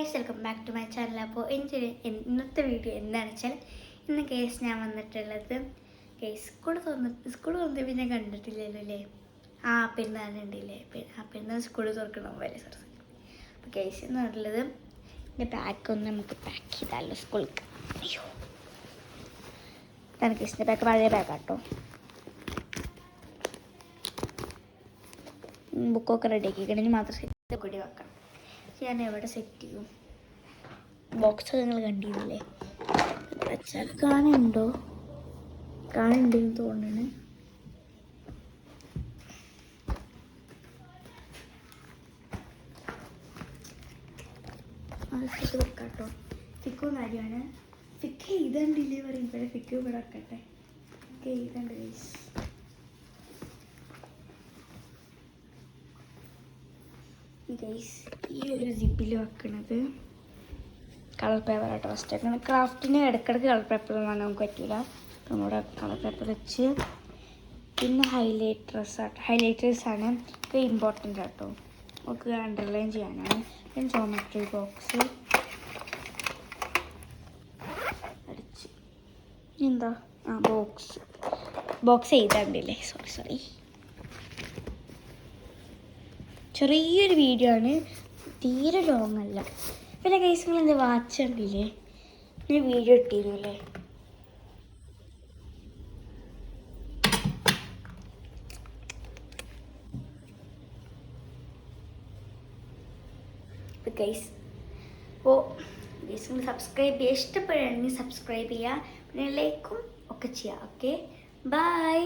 Guys, welcome back to my channel. അപ്പോൾ ഇന്നത്തെ video എന്താണെന്ന് വെച്ചാൽ, ഇന്ന് കേസ് ഞാൻ വന്നിട്ടുള്ളത് കേസ് സ്കൂൾ തുറന്ന് പിന്നെ കണ്ടിട്ടില്ലല്ലോ അല്ലേ. പെരുന്നാളുണ്ടല്ലേ, പെരുന്നാൾ സ്കൂൾ തുറക്കണം പോലെ സോറി. അപ്പോൾ കേസ് എന്ന് പറഞ്ഞിട്ടുള്ളത് എൻ്റെ ബാഗൊന്ന് നമുക്ക് പാക്ക് ചെയ്താലോ സ്കൂൾക്ക്. അയ്യോ, ഇതാണ് കേസിൻ്റെ ബാഗ്, പഴയ ബാഗാട്ടോ. ബുക്കൊക്കെ റെഡി ആക്കിക്കണമെങ്കിൽ മാത്രം സെറ്റ് കൂടി വെക്കണം. ഞാൻ എവിടെ സെറ്റ് ചെയ്യും? ബോക്സ് നിങ്ങൾ കണ്ടിരുന്നില്ലേ? വെച്ചാൽ കാണുന്നുണ്ടെന്ന് തോന്നുന്നു. അത് സെറ്റ് വെക്കാട്ടോ. ഫിക്കും കാര്യമാണ്. ഫിക്ക് എഴുതണ്ടില്ലേ പറയുമ്പോഴേ ഫിക്ക് ഇവിടെ വെക്കട്ടെ. ഫിക്ക് എഴുതണ്ട് ഗൈസ്. ഈ ഒരു സിബിൽ വെക്കണത് കളർ പേപ്പർ ആട്ടോ. ഫസ്റ്റ് വെക്കണം. ക്രാഫ്റ്റിന് ഇടയ്ക്കിടയ്ക്ക് കളർ പേപ്പർ വാങ്ങാൻ നമുക്ക് പറ്റില്ല. നമ്മുടെ കളർ പേപ്പർ വെച്ച് പിന്നെ ഹൈലൈറ്റേഴ്സാണ് ഇത് ഇമ്പോർട്ടൻ്റ് ആട്ടോ. നമുക്ക് അണ്ടർലൈൻ ചെയ്യാനാണ്. പിന്നെ ജോമെട്രി ബോക്സ് അടിച്ച് എന്താ ബോക്സ് എഴുതാണ്ടില്ലേ, സോറി. ചെറിയൊരു വീഡിയോ ആണ്, തീരെ ലോങ് അല്ല. പിന്നെ ഗൈസ്, നിങ്ങൾ എന്താ വാച്ച് ഉണ്ടില്ലേ, ഞാൻ വീഡിയോ ഇട്ടിരുന്നു അല്ലേ. ഗൈസ്, നിങ്ങൾ സബ്സ്ക്രൈബ് ചെയ്യുക, ഇഷ്ടപ്പെടുകയാണെങ്കിൽ സബ്സ്ക്രൈബ് ചെയ്യുക, പിന്നെ ലൈക്കും ഒക്കെ ചെയ്യുക. Okay, by.